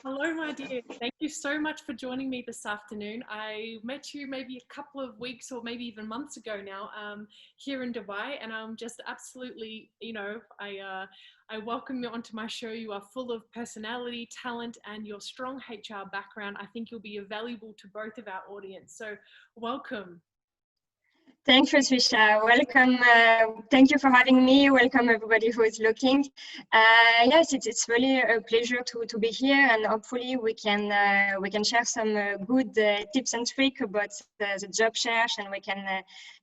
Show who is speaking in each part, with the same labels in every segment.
Speaker 1: Hello, my dear. Thank you so much for joining me this afternoon. I met you maybe a couple of weeks or maybe even months ago now here in Dubai, and I'm just absolutely, I welcome you onto my show. You are full of personality, talent, and your strong HR background. I think you'll be valuable to both of our audience. So welcome.
Speaker 2: Thank you, Trisha. Welcome. Thank you for having me. Welcome everybody who is looking. Yes, it's really a pleasure to be here, and hopefully we can share some good tips and tricks about the job search, and we can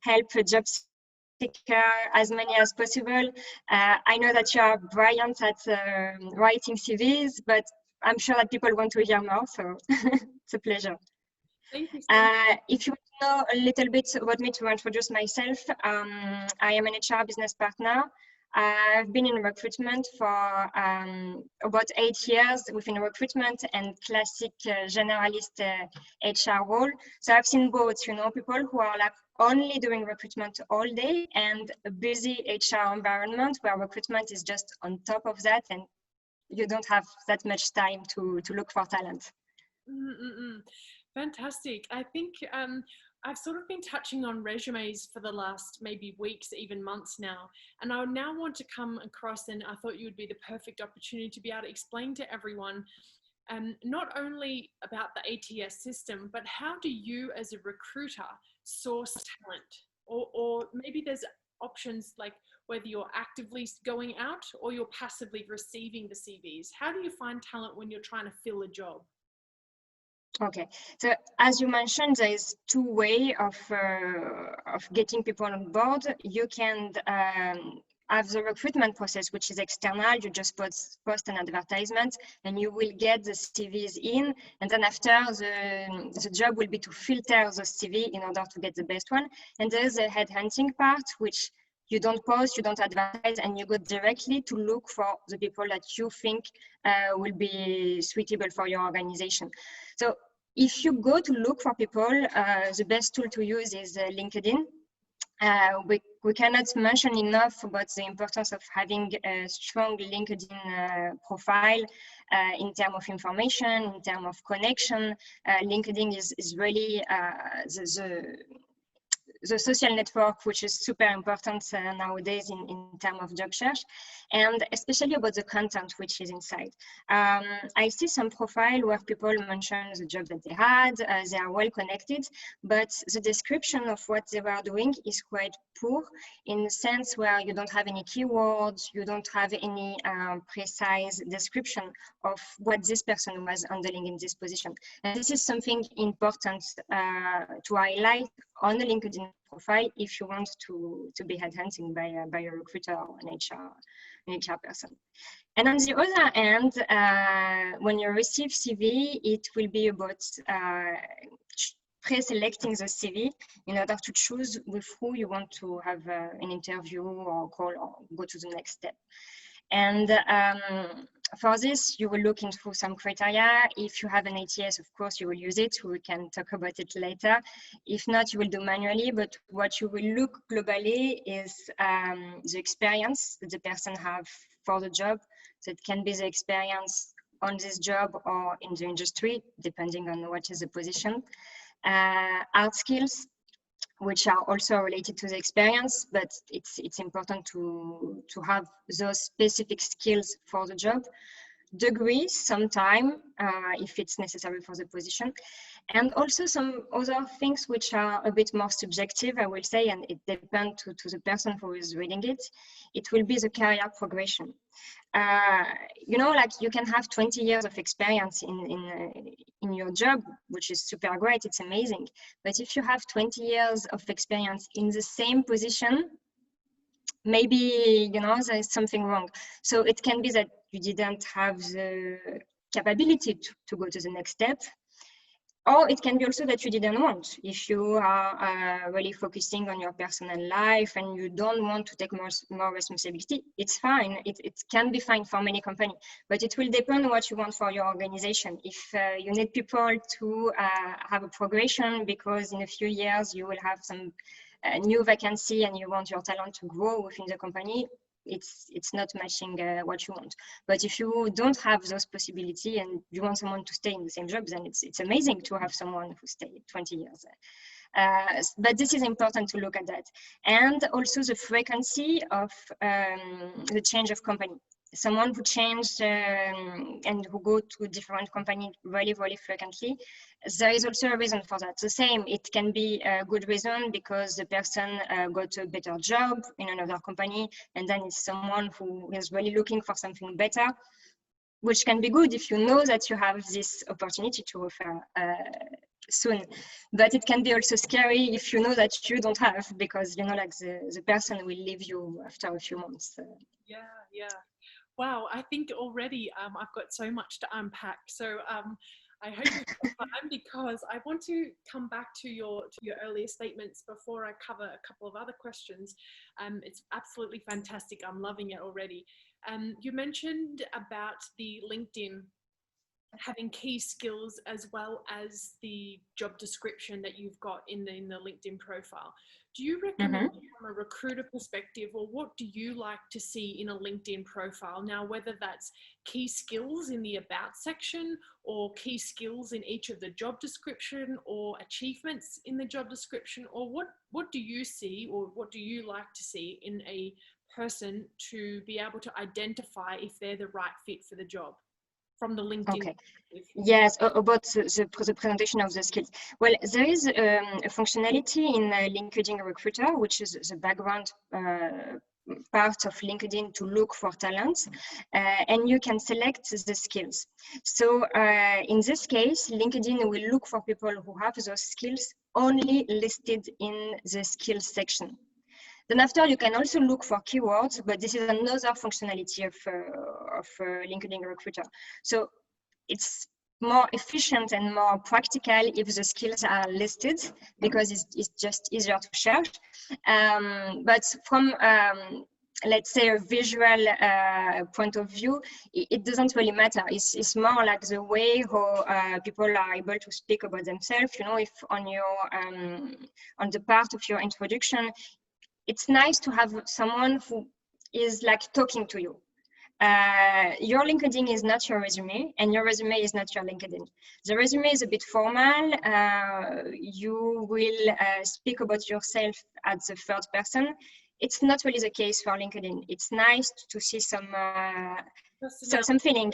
Speaker 2: help job seeker as many as possible. I know that you are brilliant at writing CVs, but I'm sure that people want to hear more, so it's a pleasure.
Speaker 1: Thank you.
Speaker 2: If you want to know a little bit about me, to introduce myself, I am an HR business partner. I've been in recruitment for about 8 years within recruitment and classic generalist HR role. So I've seen both, people who are like only doing recruitment all day, and a busy HR environment where recruitment is just on top of that, and you don't have that much time to look for talent.
Speaker 1: Fantastic. I think I've sort of been touching on resumes for the last maybe weeks, even months now. And I now want to come across, and I thought you would be the perfect opportunity to be able to explain to everyone not only about the ATS system, but how do you as a recruiter source talent? Or maybe there's options like whether you're actively going out or you're passively receiving the CVs. How do you find talent when you're trying to fill a job?
Speaker 2: Okay, so as you mentioned, there is two ways of getting people on board. You can have the recruitment process, which is external. You just post an advertisement, and you will get the CVs in, and then after the job will be to filter the CV in order to get the best one. And there is a headhunting part, which you don't post, you don't advertise, and you go directly to look for the people that you think will be suitable for your organization. So if you go to look for people, the best tool to use is LinkedIn. We cannot mention enough about the importance of having a strong LinkedIn profile in terms of information, in terms of connection. LinkedIn is really the social network, which is super important nowadays in terms of job search, and especially about the content which is inside. I see some profile where people mention the job that they had, they are well connected, but the description of what they were doing is quite poor, in the sense where you don't have any keywords, you don't have any precise description of what this person was handling in this position. And this is something important to highlight on the LinkedIn profile if you want to be headhunting by a recruiter or an HR person. And on the other hand, when you receive CV, it will be about pre-selecting the CV in order to choose with who you want to have an interview or call or go to the next step. And for this, you will look into some criteria. If you have an ATS, of course, you will use it. We can talk about it later. If not, you will do manually. But what you will look globally is the experience that the person have for the job. So it can be the experience on this job or in the industry, depending on what is the position. Hard skills, which are also related to the experience, but it's important to have those specific skills for the job. Degrees, sometime, if it's necessary for the position. And also some other things which are a bit more subjective, I will say, and it depends to the person who is reading it. It will be the career progression. Like you can have 20 years of experience in your job, which is super great, it's amazing. But if you have 20 years of experience in the same position, maybe, there is something wrong. So it can be that you didn't have the capability to go to the next step. Or it can be also that you didn't want. If you are really focusing on your personal life and you don't want to take more responsibility, it's fine. It can be fine for many companies, but it will depend on what you want for your organization. If you need people to have a progression because in a few years you will have some new vacancy and you want your talent to grow within the company, it's not matching what you want. But if you don't have those possibilities and you want someone to stay in the same job, then it's amazing to have someone who stay 20 years. But this is important to look at that. And also the frequency of the change of company. Someone who changed and who go to different company really, really frequently, there is also a reason for that. The same, it can be a good reason because the person got a better job in another company, and then it's someone who is really looking for something better, which can be good if you know that you have this opportunity to offer soon. But it can be also scary if you know that you don't have, because you know, like the person will leave you after a few months.
Speaker 1: Yeah. Wow, I think already I've got so much to unpack. So I hope it's fun, because I want to come back to your earlier statements before I cover a couple of other questions. It's absolutely fantastic. I'm loving it already. You mentioned about the LinkedIn having key skills as well as the job description that you've got in the LinkedIn profile. Do you recommend from a recruiter perspective, or what do you like to see in a LinkedIn profile? Now, whether that's key skills in the about section, or key skills in each of the job description, or achievements in the job description, or what do you see, or what do you like to see in a person to be able to identify if they're the right fit for the job? From the LinkedIn.
Speaker 2: Okay. Yes, about the presentation of the skills. Well, there is a functionality in LinkedIn Recruiter, which is the background part of LinkedIn to look for talents, and you can select the skills. So in this case, LinkedIn will look for people who have those skills only listed in the skills section. Then after, you can also look for keywords, but this is another functionality of LinkedIn Recruiter. So it's more efficient and more practical if the skills are listed, because it's just easier to search. But from let's say a visual point of view, it doesn't really matter. It's more like the way how people are able to speak about themselves. You know, if on your on the part of your introduction, it's nice to have someone who is like talking to you. Your LinkedIn is not your resume, and your resume is not your LinkedIn. The resume is a bit formal. You will speak about yourself as the third person. It's not really the case for LinkedIn. It's nice to see some feeling,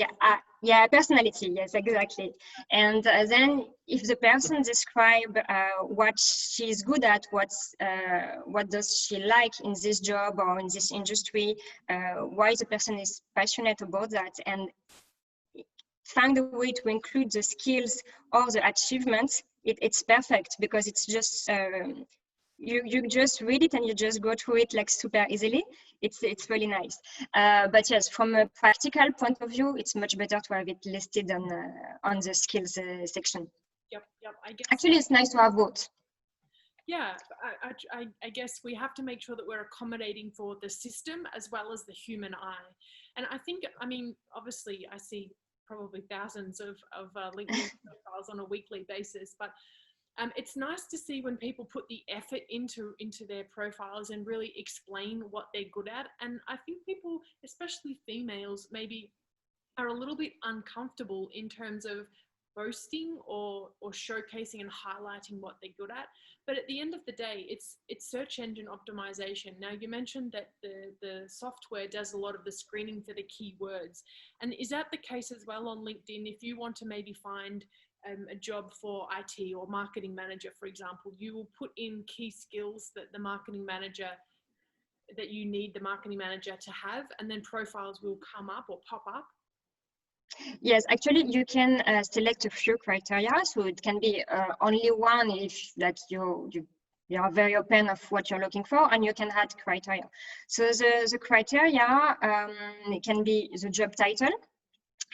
Speaker 2: personality, yes, exactly. And then if the person describe what she's good at, what does she like in this job or in this industry, why the person is passionate about that, and find a way to include the skills or the achievements, it's perfect, because it's just you just read it and you just go through it like super easily. It's really nice. But yes, from a practical point of view, it's much better to have it listed on the skills section.
Speaker 1: Yep. I guess
Speaker 2: actually it's nice to have both.
Speaker 1: Yeah, I guess we have to make sure that we're accommodating for the system as well as the human eye. And I think, I mean, obviously I see probably thousands of LinkedIn profiles on a weekly basis, but it's nice to see when people put the effort into their profiles and really explain what they're good at. And I think people, especially females, maybe are a little bit uncomfortable in terms of boasting or showcasing and highlighting what they're good at. But at the end of the day, it's search engine optimization. Now, you mentioned that the software does a lot of the screening for the keywords. And is that the case as well on LinkedIn? If you want to maybe find a job for IT or marketing manager, for example, you will put in key skills that the marketing manager, that you need the marketing manager to have, and then profiles will come up or pop up?
Speaker 2: Yes, actually you can select a few criteria, so it can be only one if that you are very open of what you're looking for, and you can add criteria. So the criteria it can be the job title,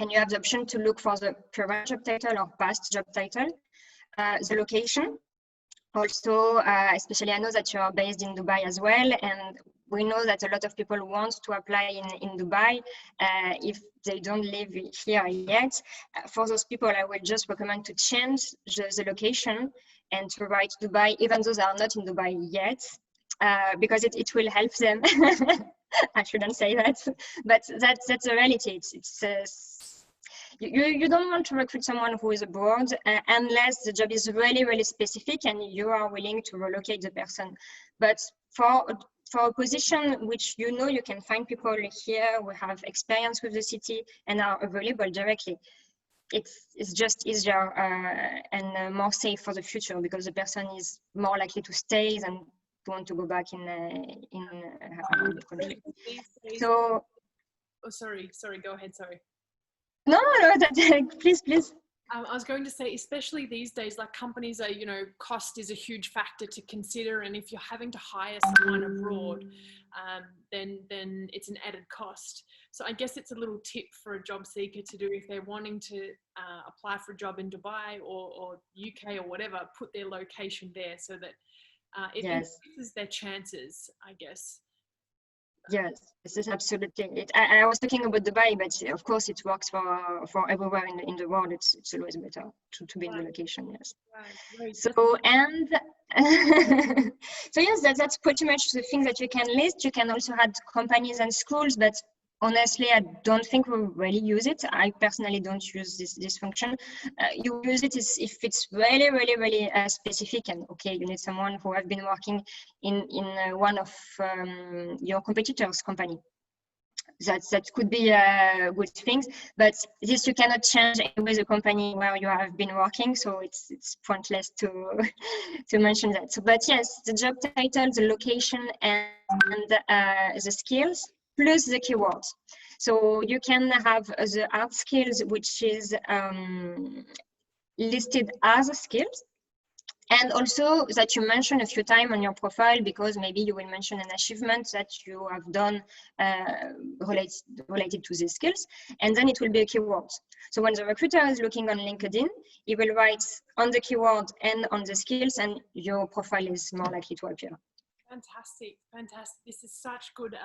Speaker 2: and you have the option to look for the current job title or past job title, the location. Also, especially I know that you are based in Dubai as well, and we know that a lot of people want to apply in Dubai if they don't live here yet. For those people, I will just recommend to change the location and to write Dubai, even though they are not in Dubai yet, because it will help them. I shouldn't say that, but that's the reality. You don't want to recruit someone who is abroad unless the job is really, really specific and you are willing to relocate the person. But for a position which you can find people here who have experience with the city and are available directly, it's just easier and more safe for the future, because the person is more likely to stay than to want to go back in the country. So,
Speaker 1: oh, sorry, go ahead, sorry.
Speaker 2: No, please.
Speaker 1: I was going to say, especially these days, like companies are, cost is a huge factor to consider. And if you're having to hire someone abroad, then it's an added cost. So I guess it's a little tip for a job seeker to do if they're wanting to apply for a job in Dubai or UK or whatever, put their location there so that it increases their chances, I guess.
Speaker 2: Yes, this is absolutely it. I was talking about Dubai, but of course it works for everywhere in the world. It's always better to be in the location. Yes. Right. So and so yes, that's pretty much the things that you can list. You can also add companies and schools, but honestly, I don't think we really use it. I personally don't use this function. You use it if it's really, really, really specific, and okay, you need someone who has been working in one of your competitors' company. That could be good things, but this you cannot change anyway the company where you have been working, so it's pointless to to mention that. So, but yes, the job title, the location, and the skills plus the keywords. So you can have the hard skills, which is listed as skills, and also that you mention a few times on your profile, because maybe you will mention an achievement that you have done related to these skills, and then it will be a keyword. So when the recruiter is looking on LinkedIn, he will write on the keyword and on the skills, and your profile is more likely to appear.
Speaker 1: Fantastic. This is such good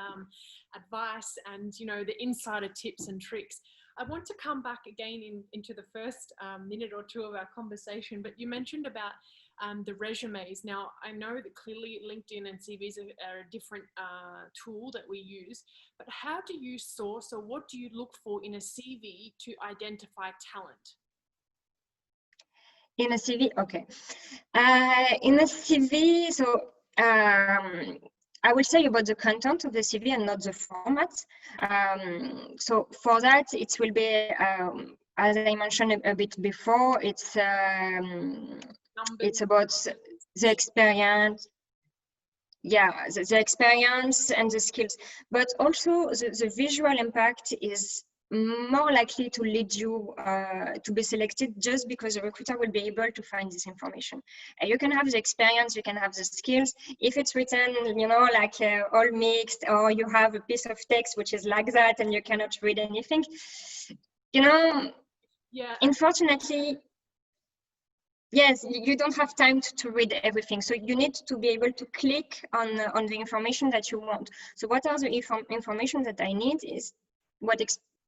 Speaker 1: advice, and the insider tips and tricks. I want to come back again into the first minute or two of our conversation, but you mentioned about the resumes. Now, I know that clearly LinkedIn and CVs are a different tool that we use, but how do you source, or what do you look for in a CV to identify talent?
Speaker 2: In a CV, okay. In a CV, so I will say about the content of the CV and not the format. So for that, it will be, as I mentioned a bit before, it's about the experience. Yeah, the experience and the skills, but also the visual impact is more likely to lead you to be selected, just because the recruiter will be able to find this information. You can have the experience, you can have the skills. If it's written, like all mixed, or you have a piece of text which is like that and you cannot read anything, unfortunately, yes, you don't have time to read everything. So you need to be able to click on the information that you want. So what are the information that I need is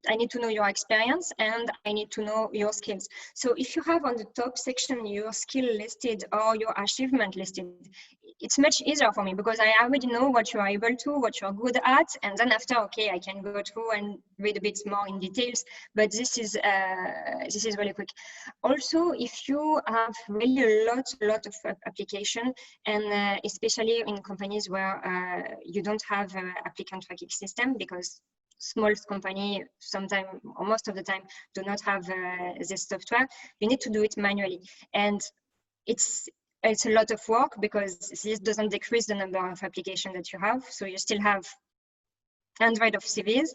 Speaker 2: I need to know your experience, and I need to know your skills. So if you have on the top section your skill listed or your achievement listed, it's much easier for me, because I already know what you are able to, what you're good at, and then after, okay, I can go through and read a bit more in details. But this is really quick. Also, if you have really a lot of application, and especially in companies where you don't have an applicant tracking system, because small company sometimes, or most of the time, do not have this software, you need to do it manually, and it's a lot of work, because this doesn't decrease the number of applications that you have. So you still have hundreds of CVs,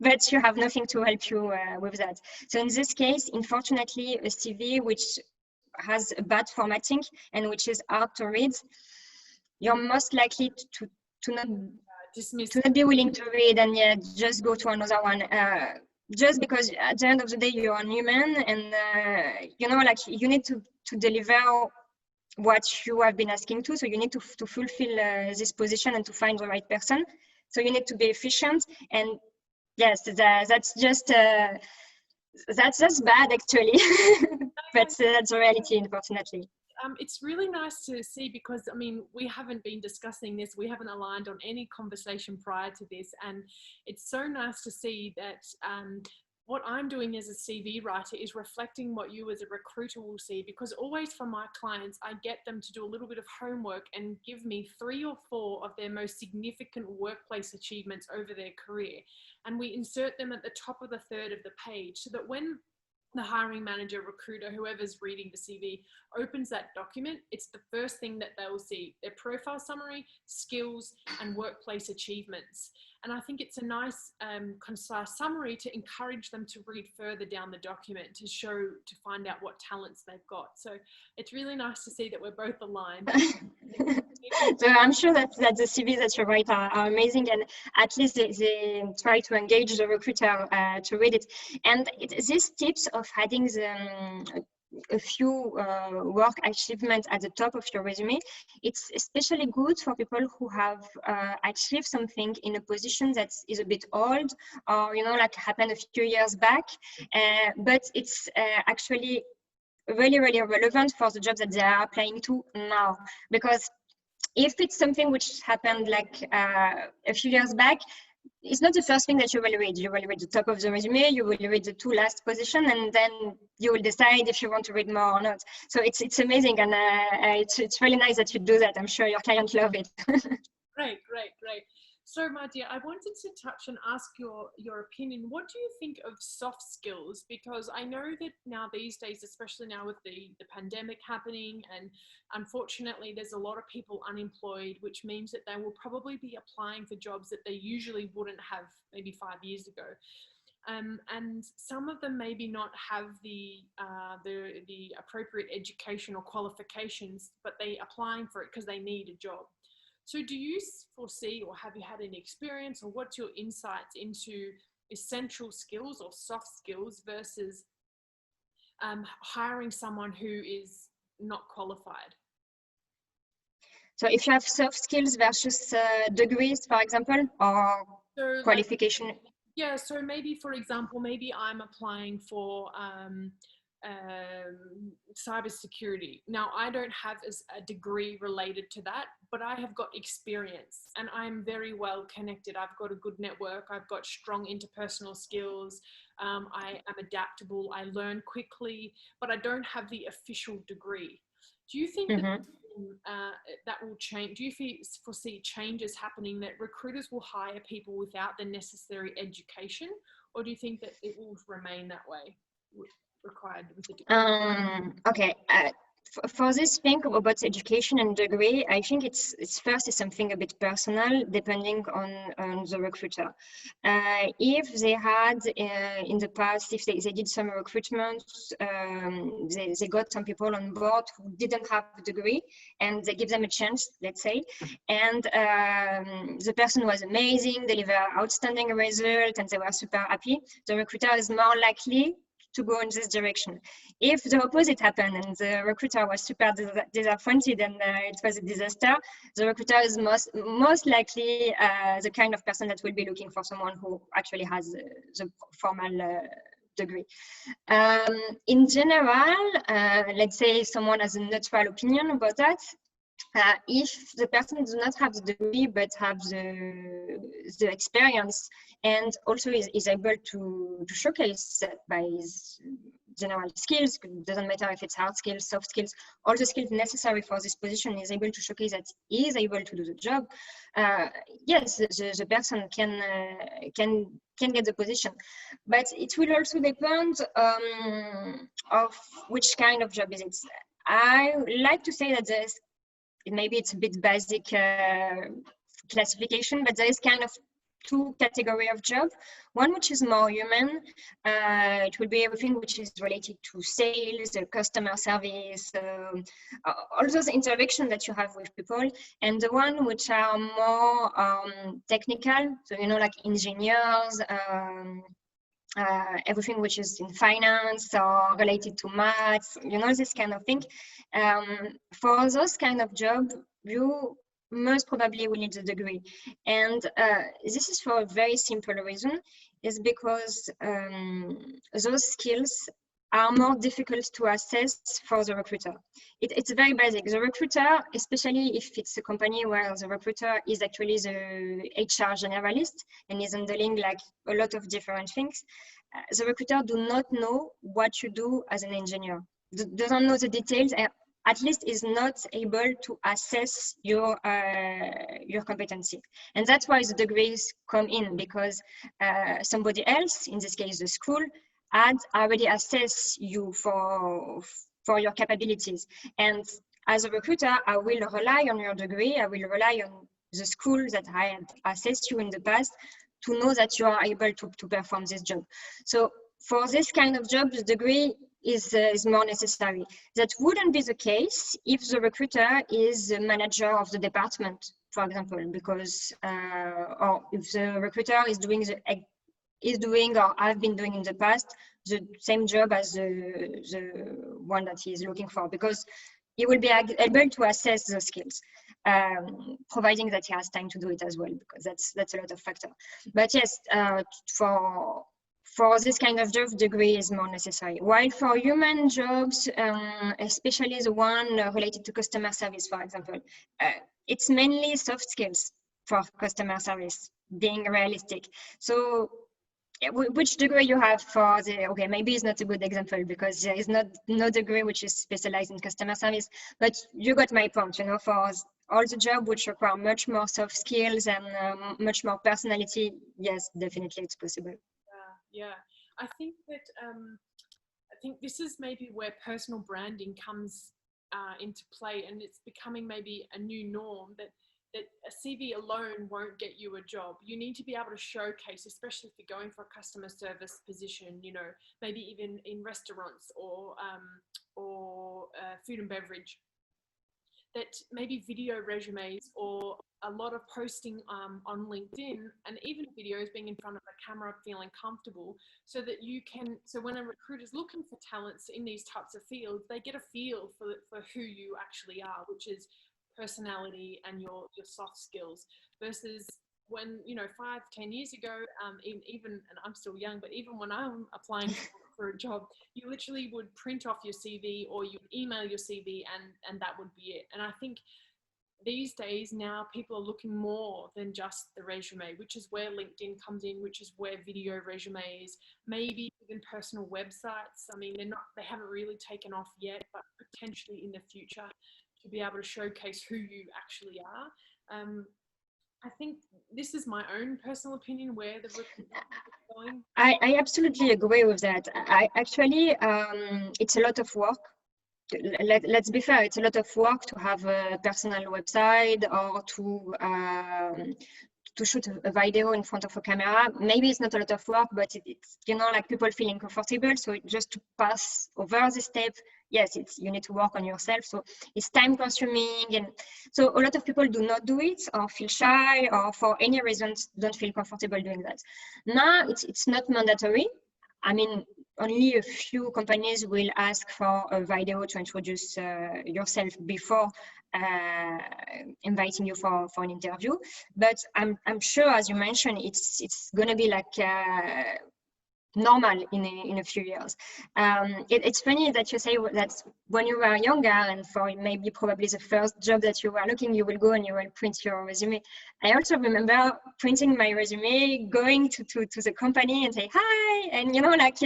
Speaker 2: but you have nothing to help you with that. So in this case, unfortunately, a CV which has a bad formatting and which is hard to read, you're most likely to not be willing to read, and just go to another one. Just because at the end of the day, you're a human, and like you need to deliver what you have been asking to. So you need to fulfill this position and to find the right person. So you need to be efficient, and yes, that's just that's bad actually, but that's the reality, unfortunately.
Speaker 1: It's really nice to see because, I mean, we haven't been discussing this. We haven't aligned on any conversation prior to this. And it's so nice to see that what I'm doing as a CV writer is reflecting what you as a recruiter will see, because always for my clients, I get them to do a little bit of homework and give me 3 or 4 of their most significant workplace achievements over their career. And we insert them at the top of the third of the page so that when the hiring manager, recruiter, whoever's reading the CV opens that document, it's the first thing that they will see: their profile summary, skills, and workplace achievements. And I think it's a nice, concise summary to encourage them to read further down the document to find out what talents they've got. So it's really nice to see that we're both aligned.
Speaker 2: So I'm sure that the CVs that you write are amazing, and at least they try to engage the recruiter to read it. And these tips of adding a few work achievements at the top of your resume, it's especially good for people who have achieved something in a position that is a bit old, or like happened a few years back, but it's actually really relevant for the jobs that they are applying to now. Because if it's something which happened like a few years back, it's not the first thing that you will read. You will read the top of the resume, you will read the 2 last position, and then you will decide if you want to read more or not. So it's amazing, and it's really nice that you do that. I'm sure your clients love it.
Speaker 1: Great. So, my dear, I wanted to touch and ask your opinion. What do you think of soft skills? Because I know that now these days, especially now with the pandemic happening, and unfortunately there's a lot of people unemployed, which means that they will probably be applying for jobs that they usually wouldn't have maybe 5 years ago. And some of them maybe not have the appropriate education or qualifications, but they're applying for it because they need a job. So do you foresee, or have you had any experience, or what's your insights into essential skills or soft skills versus hiring someone who is not qualified?
Speaker 2: So if you have soft skills versus degrees, for example, or so qualification?
Speaker 1: Like, yeah, so maybe, for example, maybe I'm applying for cybersecurity. Now, I don't have a degree related to that, but I have got experience and I'm very well connected. I've got a good network. I've got strong interpersonal skills. I am adaptable. I learn quickly, but I don't have the official degree. Do you think that will change? Do you foresee changes happening, that recruiters will hire people without the necessary education, or do you think that it will remain that way? Required with the degree?
Speaker 2: Okay. For this thing about education and degree, I think it's something a bit personal, depending on the recruiter. If they had in the past, if they did some recruitment, they got some people on board who didn't have a degree, and they give them a chance, let's say, and the person was amazing, delivered outstanding result, and they were super happy, the recruiter is more likely to go in this direction. If the opposite happened and the recruiter was super disappointed and it was a disaster, the recruiter is most likely the kind of person that will be looking for someone who actually has the formal degree. In general, let's say someone has a neutral opinion about that. If the person does not have the degree but have the experience, and also is able to showcase that by his general skills, it doesn't matter if it's hard skills, soft skills, all the skills necessary for this position, is able to showcase that he is able to do the job, yes, the person can get the position. But it will also depend of which kind of job is it. I like to say that maybe it's a bit basic classification, but there is kind of 2 categories of job. One which is more human, it will be everything which is related to sales, customer service, all those interactions that you have with people, and the one which are more technical, so like engineers, everything which is in finance or related to maths, this kind of thing. For those kind of job, you most probably will need a degree, and this is for a very simple reason, is because those skills are more difficult to assess for the recruiter. It's very basic. The recruiter, especially if it's a company where the recruiter is actually the HR generalist and is handling like a lot of different things, the recruiter do not know what you do as an engineer, doesn't know the details, and at least is not able to assess your competency. And that's why the degrees come in, because somebody else, in this case the school, had already assessed you for your capabilities. And as a recruiter, I will rely on your degree, I will rely on the school that I had assessed you in the past to know that you are able to perform this job. So for this kind of job, the degree is more necessary. That wouldn't be the case if the recruiter is the manager of the department, for example, because or if the recruiter is doing or I've been doing in the past the same job as the one that he is looking for, because he will be able to assess the skills, providing that he has time to do it as well, because that's a lot of factor. But yes, for this kind of job, degree is more necessary. While for human jobs, especially the one related to customer service, for example, it's mainly soft skills for customer service, being realistic. So which degree you have for the, okay, maybe it's not a good example because there is no degree which is specialized in customer service, but you got my point, you know, for all the job which require much more soft skills and much more personality, yes, definitely it's possible.
Speaker 1: Yeah. I think that this is maybe where personal branding comes into play, and it's becoming maybe a new norm that a CV alone won't get you a job. You need to be able to showcase, especially if you're going for a customer service position, you know, maybe even in restaurants or food and beverage, that maybe video resumes or a lot of posting on LinkedIn, and even videos, being in front of a camera, feeling comfortable, so that you can, so when a recruiter's looking for talents in these types of fields, they get a feel for who you actually are, which is personality and your soft skills, versus when, you know, 5-10 years ago, even, and I'm still young, but even when I'm applying for a job, you literally would print off your CV or you email your CV and that would be it. And I think these days now people are looking more than just the resume, which is where LinkedIn comes in, which is where video resumes, maybe even personal websites. I mean, they haven't really taken off yet, but potentially in the future, to be able to showcase who you actually are. I think this is my own personal opinion where the recruitment is going.
Speaker 2: I absolutely agree with that. I actually, it's a lot of work. Let's be fair, it's a lot of work to have a personal website or to shoot a video in front of a camera. Maybe it's not a lot of work, but it's, you know, like people feeling comfortable. So just to pass over this step, yes, you need to work on yourself. So it's time consuming. And so a lot of people do not do it or feel shy or for any reasons don't feel comfortable doing that. Now it's not mandatory. I mean, only a few companies will ask for a video to introduce yourself before inviting you for an interview. But I'm sure, as you mentioned, it's going to be like normal in a few years. It's funny that you say that when you were younger and for maybe probably the first job that you were looking, you will go and you will print your resume. I also remember printing my resume, going to the company and say hi, and you know, like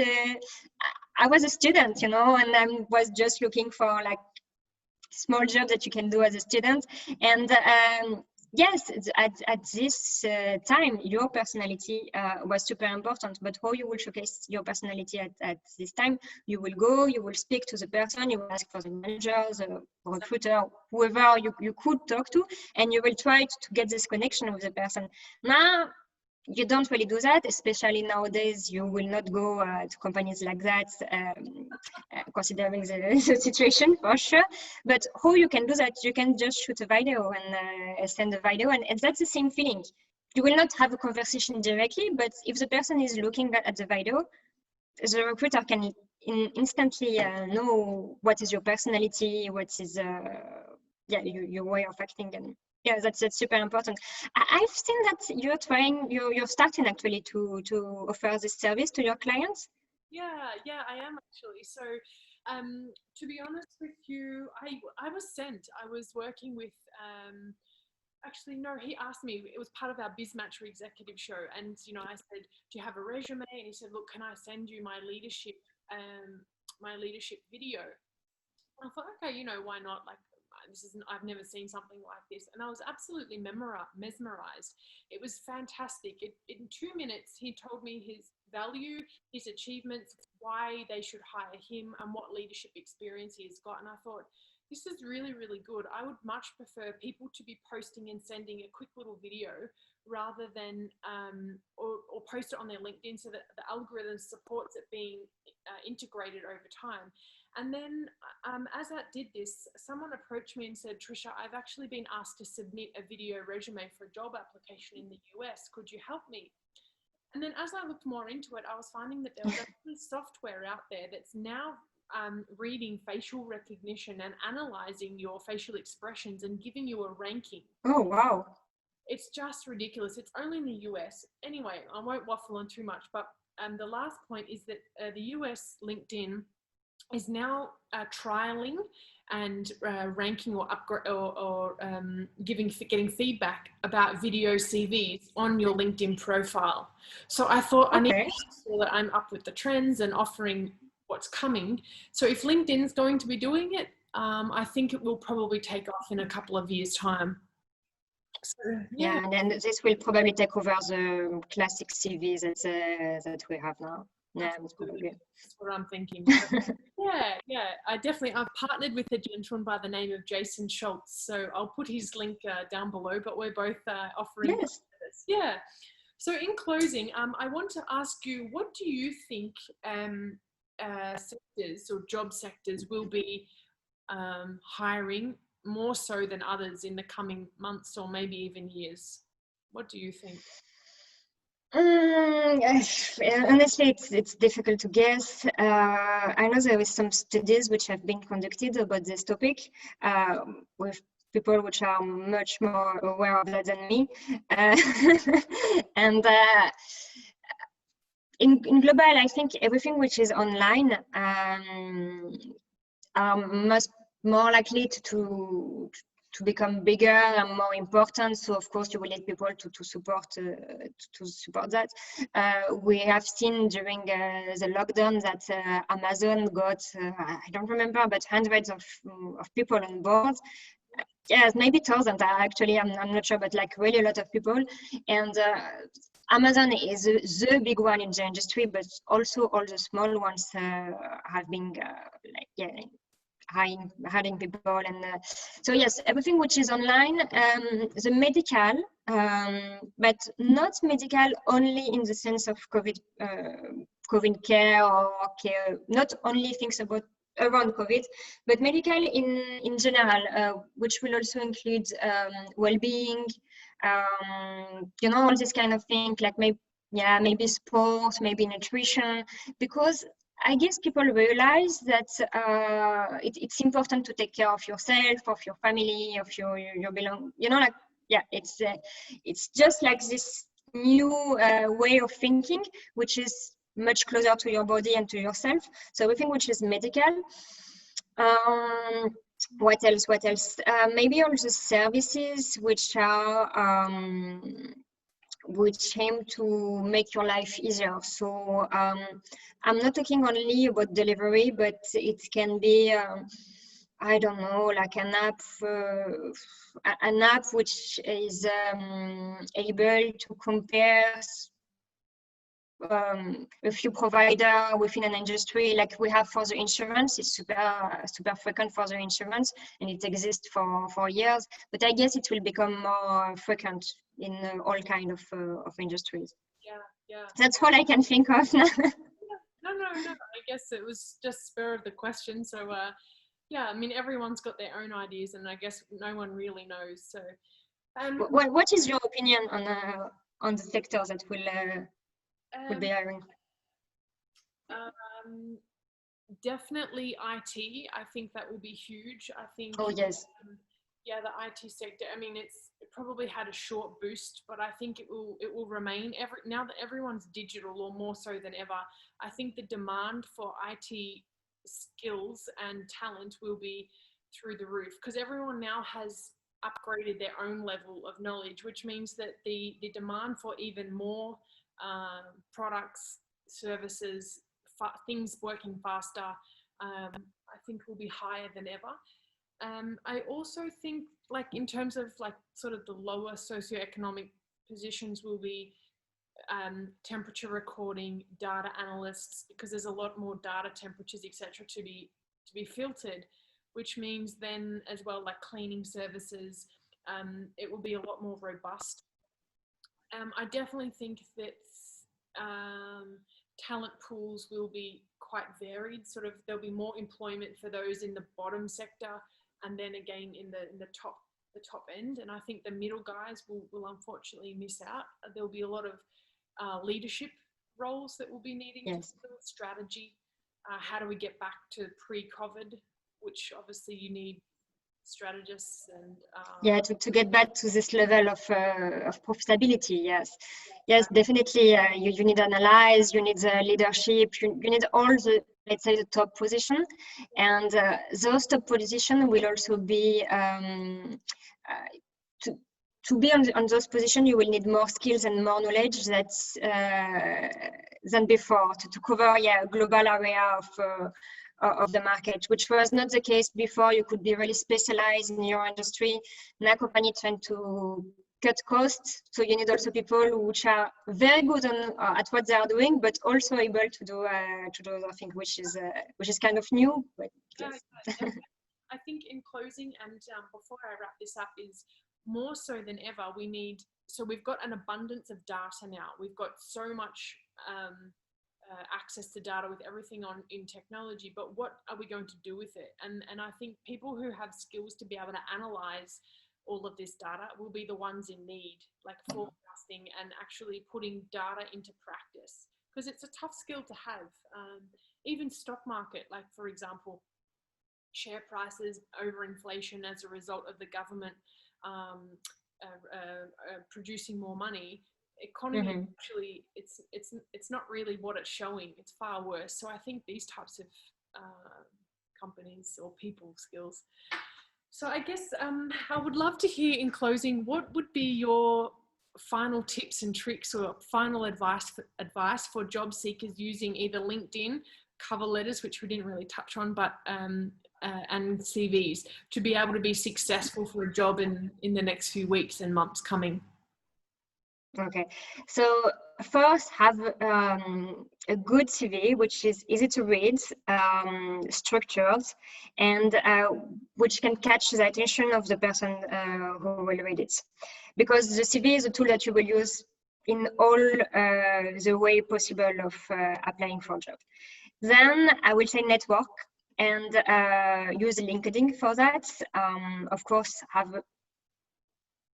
Speaker 2: I was a student, you know, and I was just looking for like small job that you can do as a student. And yes, at this time, your personality was super important, but how you will showcase your personality at this time, you will go, you will speak to the person, you will ask for the manager, the recruiter, whoever you could talk to, and you will try to get this connection with the person. Now, you don't really do that, especially nowadays. You will not go to companies like that, considering the situation for sure. But how you can do that? You can just shoot a video and send a video, and that's the same feeling. You will not have a conversation directly, but if the person is looking at the video, the recruiter can instantly know what is your personality, what is your way of acting, and yeah, that's super important. I've seen that you're starting actually to offer this service to your clients.
Speaker 1: Yeah, I am actually. So, to be honest with you, I was sent. I was working with actually no, he asked me. It was part of our BizMatcher executive show, and I said, "Do you have a resume?" And he said, "Look, can I send you my leadership video?" I thought, okay, why not? Like, this isn't, I've never seen something like this. And I was absolutely mesmerized. It was fantastic. In 2 minutes, he told me his value, his achievements, why they should hire him, and what leadership experience he has got. And I thought, this is really, really good. I would much prefer people to be posting and sending a quick little video rather than, or post it on their LinkedIn so that the algorithm supports it being integrated over time. And then, as I did this, someone approached me and said, "Trisha, I've actually been asked to submit a video resume for a job application in the US. Could you help me?" And then as I looked more into it, I was finding that there was actually software out there that's now reading facial recognition and analyzing your facial expressions and giving you a ranking.
Speaker 2: Oh, wow.
Speaker 1: It's just ridiculous. It's only in the US. Anyway, I won't waffle on too much, but the last point is that the US LinkedIn is now trialing and ranking or upgrade or getting feedback about video CVs on your LinkedIn profile. So I thought I need to
Speaker 2: Okay.
Speaker 1: make sure that I'm up with the trends and offering what's coming. So if LinkedIn's going to be doing it, I think it will probably take off in a couple of years' time. So,
Speaker 2: Yeah, and then this will probably take over the classic CVs that we have now. Yeah, most probably.
Speaker 1: That's what I'm thinking. Yeah, I've partnered with a gentleman by the name of Jason Schultz, so I'll put his link down below, but we're both offering
Speaker 2: Yes.
Speaker 1: this. Yeah. So in closing, I want to ask you, what do you think sectors or job sectors will be hiring more so than others in the coming months or maybe even years? What do you think?
Speaker 2: Honestly, it's difficult to guess. I know there is some studies which have been conducted about this topic with people which are much more aware of that than me. And in global, I think everything which is online are more likely to become bigger and more important. So of course you will need people to support that. We have seen during the lockdown that Amazon got I don't remember, but hundreds of people on board. Yes, maybe thousands actually. I'm not sure, but like really a lot of people. And Amazon is the big one in the industry, but also all the small ones have been hiring people. And so yes, everything which is online, the medical, but not medical only in the sense of COVID care or care, not only things about around COVID, but medical in general, which will also include well-being, all this kind of thing, like maybe sports, maybe nutrition, because I guess people realize that it's important to take care of yourself, of your family, of your belong. It's just like this new way of thinking, which is much closer to your body and to yourself. So everything which is medical. What else? Maybe all the services which are which aim to make your life easier. So I'm not talking only about delivery, but it can be I don't know, like an app which is able to compare a few providers within an industry, like we have for the insurance. It's super frequent for the insurance, and it exists for years. But I guess it will become more frequent in all kind of industries.
Speaker 1: Yeah.
Speaker 2: That's all I can think of now.
Speaker 1: No. I guess it was just spur of the question. So, yeah, I mean, everyone's got their own ideas, and I guess no one really knows. So,
Speaker 2: what is your opinion on the sectors that will be hiring?
Speaker 1: Definitely IT. I think that will be huge. I think.
Speaker 2: Oh yes.
Speaker 1: Yeah, the IT sector. I mean, it probably had a short boost, but I think it will remain. Now that everyone's digital, or more so than ever, I think the demand for IT skills and talent will be through the roof, because everyone now has upgraded their own level of knowledge, which means that the demand for even more products, services, things working faster, I think will be higher than ever. I also think, like, in terms of like sort of the lower socioeconomic positions will be temperature recording, data analysts, because there's a lot more data, temperatures, etc. to be filtered, which means then as well, like cleaning services, it will be a lot more robust. I definitely think that talent pools will be quite varied. Sort of, there'll be more employment for those in the bottom sector, and then again in the top end. And I think the middle guys will unfortunately miss out. There'll be a lot of leadership roles that will be needing to build strategy. How do we get back to pre-COVID, which obviously you need strategists and
Speaker 2: to get back to this level of profitability. Yes, definitely. You need analyze, you need the leadership, you need all the, let's say, the top position, and those top positions will also be to be on those positions, you will need more skills and more knowledge than before to cover a global area of the market, which was not the case before. You could be really specialized in your industry. Now companies trying to cut costs, so you need also people which are very good at what they are doing, but also able to do other things, which is kind of new. But yes.
Speaker 1: I think in closing, and before I wrap this up, is more so than ever we've got an abundance of data now. We've got so much access to data with everything in technology, but what are we going to do with it? And I think people who have skills to be able to analyze all of this data will be the ones in need, like forecasting and actually putting data into practice, because it's a tough skill to have. Even stock market, like for example, share prices over inflation as a result of the government producing more money. Economy actually, it's not really what it's showing. It's far worse. So I think these types of companies or people skills. So I guess I would love to hear in closing, what would be your final tips and tricks or final advice for job seekers using either LinkedIn, cover letters, which we didn't really touch on, but and CVs, to be able to be successful for a job in the next few weeks and months coming?
Speaker 2: Okay, so first have a good CV, which is easy to read, structured, and which can catch the attention of the person who will read it. Because the CV is a tool that you will use in all the way possible of applying for a job. Then I will say network and use LinkedIn for that. Of course, have a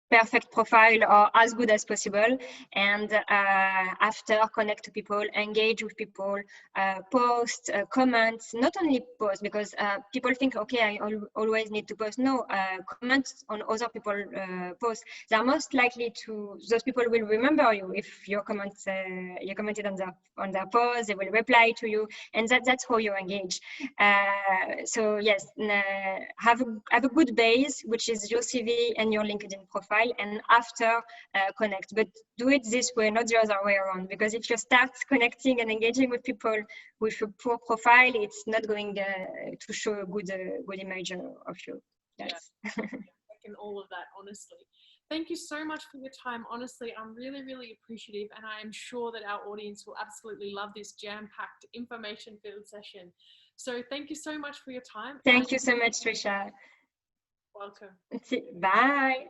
Speaker 2: perfect profile or as good as possible, and after connect to people, engage with people, post, comment, not only post, because people think, okay, I always need to post. No, comment on other people posts. They are most likely those people will remember you if you commented on their post. They will reply to you, and that's how you engage. So yes, have a good base, which is your CV and your LinkedIn profile, and after connect. But do it this way, not the other way around, because if you start connecting and engaging with people with a poor profile, it's not going to show a good image of you. Yes.
Speaker 1: Yeah. I reckon all of that, honestly. Thank you so much for your time. Honestly, I'm really, really appreciative, and I am sure that our audience will absolutely love this jam-packed, information-filled session. So thank you so much for your time.
Speaker 2: Thank you so much, Trisha.
Speaker 1: Welcome.
Speaker 2: Bye.